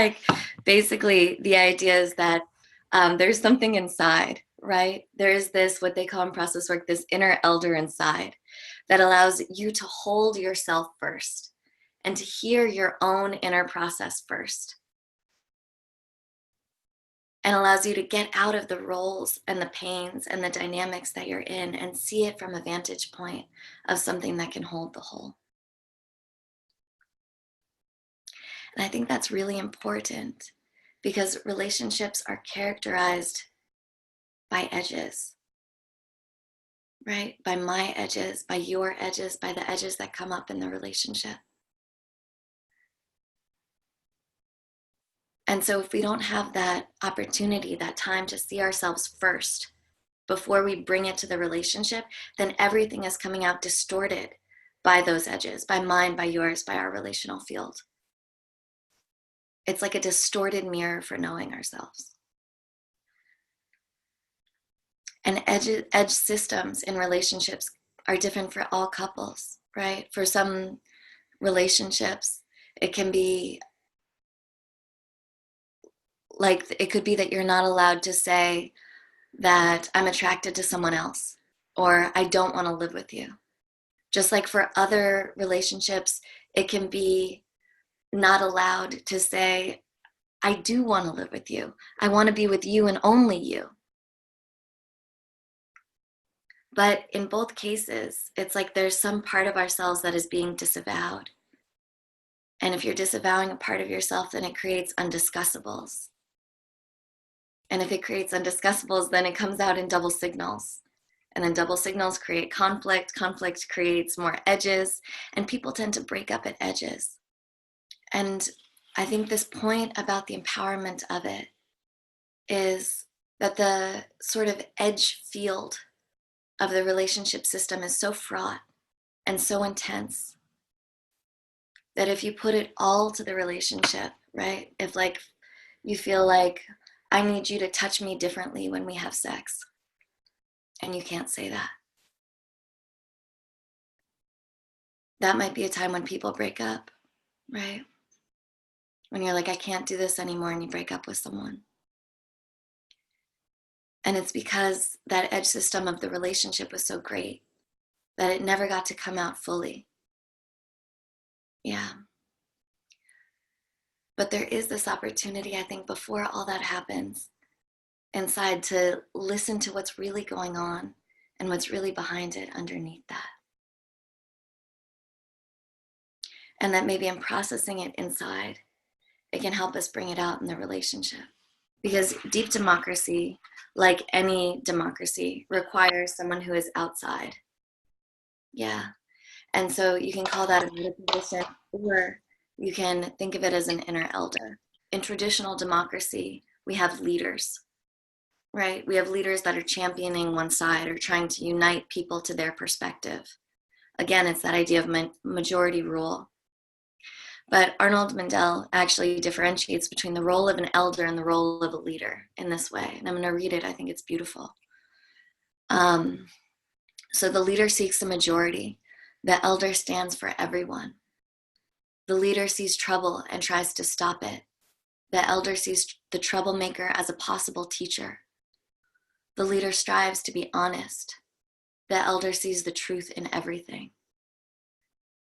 like basically the idea is that there's something inside, right? There is this, what they call in process work, this inner elder inside that allows you to hold yourself first and to hear your own inner process first, and allows you to get out of the roles and the pains and the dynamics that you're in and see it from a vantage point of something that can hold the whole. And I think that's really important because relationships are characterized by edges, right? By my edges, by your edges, by the edges that come up in the relationship. And so if we don't have that opportunity, that time to see ourselves first before we bring it to the relationship, then everything is coming out distorted by those edges, by mine, by yours, by our relational field. It's like a distorted mirror for knowing ourselves. And edge systems in relationships are different for all couples, right? For some relationships, it can be like, it could be that you're not allowed to say that I'm attracted to someone else, or I don't want to live with you. Just like for other relationships, it can be not allowed to say, I do want to live with you. I want to be with you and only you. But in both cases, it's like there's some part of ourselves that is being disavowed. And if you're disavowing a part of yourself, then it creates undiscussables. And if it creates undiscussables, then it comes out in double signals. And then double signals create conflict. Conflict creates more edges. And people tend to break up at edges. And I think this point about the empowerment of it is that the sort of edge field of the relationship system is so fraught and so intense that if you put it all to the relationship, right? If like you feel like I need you to touch me differently when we have sex, and you can't say that, that might be a time when people break up, right? When you're like, I can't do this anymore, and you break up with someone. And it's because that edge system of the relationship was so great that it never got to come out fully. Yeah. But there is this opportunity, I think, before all that happens inside, to listen to what's really going on and what's really behind it underneath that. And that maybe in processing it inside, it can help us bring it out in the relationship. Because deep democracy, like any democracy, requires someone who is outside. Yeah. And so you can call that a meta position, or you can think of it as an inner elder. In traditional democracy, we have leaders, right? We have leaders that are championing one side or trying to unite people to their perspective. Again, it's that idea of majority rule. But Arnold Mindell actually differentiates between the role of an elder and the role of a leader in this way. And I'm going to read it. I think it's beautiful. So the leader seeks the majority. The elder stands for everyone. The leader sees trouble and tries to stop it. The elder sees the troublemaker as a possible teacher. The leader strives to be honest. The elder sees the truth in everything.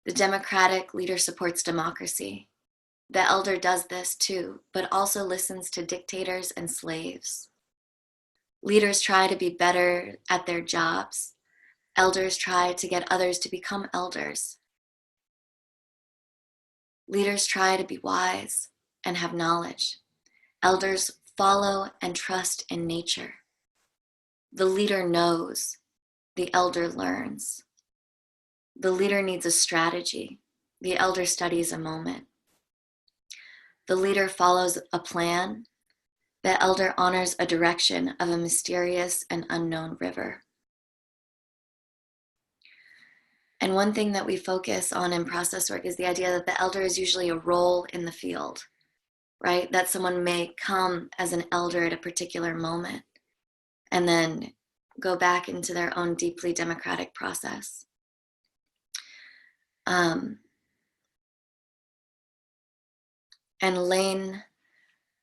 The democratic leader supports democracy. The elder does this too, but also listens to dictators and slaves. Leaders try to be better at their jobs. Elders try to get others to become elders. Leaders try to be wise and have knowledge. Elders follow and trust in nature. The leader knows. The elder learns. The leader needs a strategy. The elder studies a moment. The leader follows a plan. The elder honors a direction of a mysterious and unknown river. And one thing that we focus on in process work is the idea that the elder is usually a role in the field, right? That someone may come as an elder at a particular moment and then go back into their own deeply democratic process. And Lane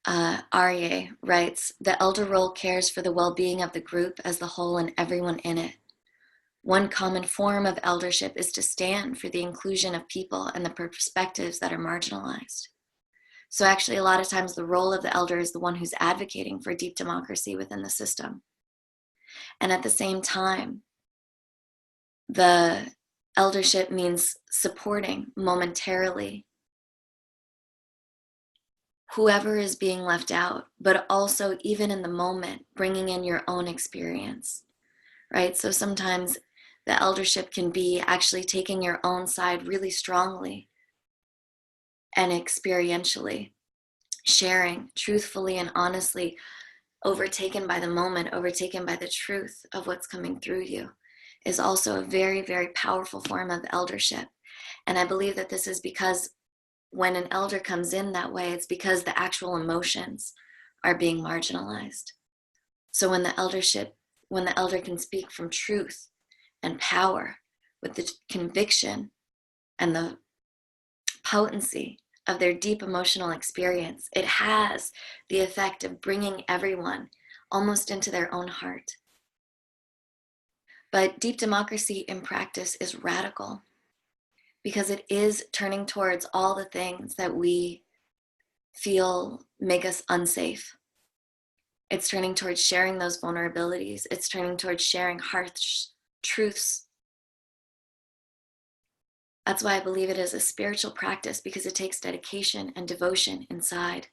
Arye writes, the elder role cares for the well-being of the group as the whole and everyone in it. One common form of eldership is to stand for the inclusion of people and the perspectives that are marginalized. So actually, a lot of times the role of the elder is the one who's advocating for deep democracy within the system. And at the same time, the eldership means supporting momentarily whoever is being left out, but also even in the moment, bringing in your own experience, right? So sometimes the eldership can be actually taking your own side really strongly and experientially, sharing truthfully and honestly, overtaken by the moment, overtaken by the truth of what's coming through you, is also a very, very powerful form of eldership. And I believe that this is because when an elder comes in that way, it's because the actual emotions are being marginalized. So when the elder can speak from truth and power with the conviction and the potency of their deep emotional experience, it has the effect of bringing everyone almost into their own heart. But deep democracy in practice is radical because it is turning towards all the things that we feel make us unsafe. It's turning towards sharing those vulnerabilities. It's turning towards sharing harsh truths. That's why I believe it is a spiritual practice, because it takes dedication and devotion inside.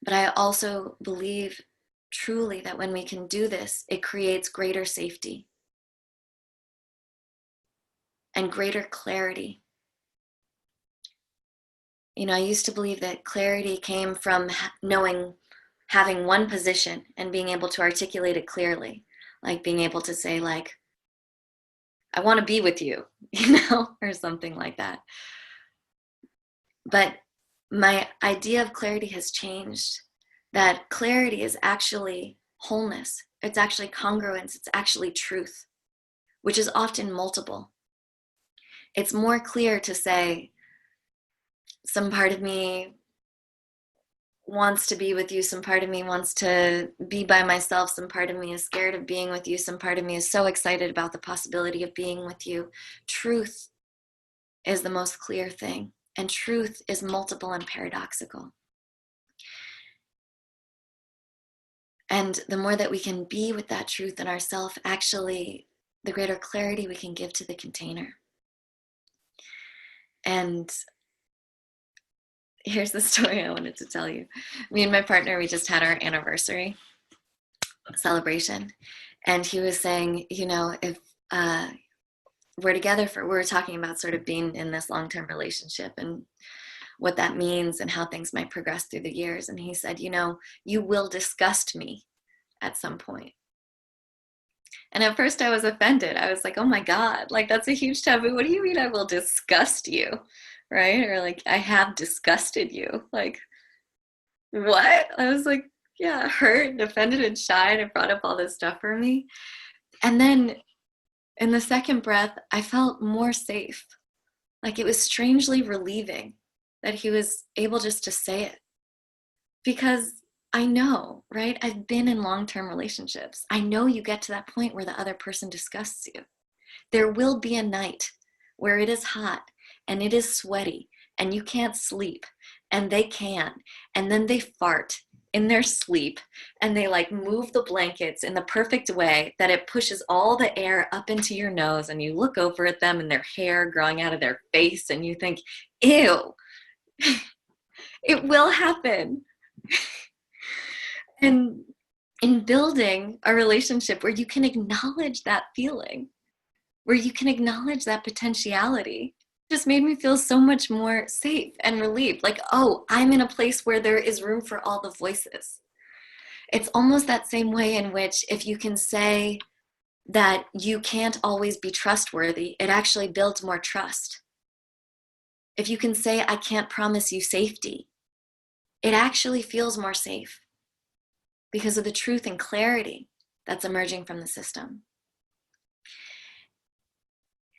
But I also believe truly that when we can do this, it creates greater safety and greater clarity. You know, I used to believe that clarity came from having one position and being able to articulate it clearly, like being able to say, like, I want to be with you, or something like that. But my idea of clarity has changed, that clarity is actually wholeness. It's actually congruence. It's actually truth, which is often multiple. It's more clear to say, some part of me wants to be with you, some part of me wants to be by myself, some part of me is scared of being with you, some part of me is so excited about the possibility of being with you. Truth is the most clear thing, and truth is multiple and paradoxical. And the more that we can be with that truth in ourselves, actually, the greater clarity we can give to the container. And here's the story I wanted to tell you. Me and my partner, we just had our anniversary celebration. And he was saying, if we're talking about sort of being in this long-term relationship and what that means and how things might progress through the years. And he said, you will disgust me at some point. And at first I was offended. I was like, oh my God, like that's a huge taboo. What do you mean I will disgust you? Right? Or like, I have disgusted you. Like, what? I was like, yeah, hurt and offended and shy, and it brought up all this stuff for me. And then in the second breath, I felt more safe. Like it was strangely relieving that he was able just to say it. Because I know, right? I've been in long-term relationships. I know you get to that point where the other person disgusts you. There will be a night where it is hot and it is sweaty and you can't sleep, and they can. And then they fart in their sleep and they like move the blankets in the perfect way that it pushes all the air up into your nose, and you look over at them and their hair growing out of their face and you think, ew, it will happen. And in building a relationship where you can acknowledge that feeling, where you can acknowledge that potentiality, just made me feel so much more safe and relieved. Like, oh, I'm in a place where there is room for all the voices. It's almost that same way in which if you can say that you can't always be trustworthy, it actually builds more trust. If you can say, I can't promise you safety, it actually feels more safe because of the truth and clarity that's emerging from the system.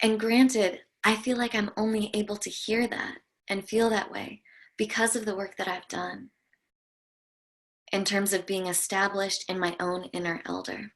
And granted, I feel like I'm only able to hear that and feel that way because of the work that I've done in terms of being established in my own inner elder.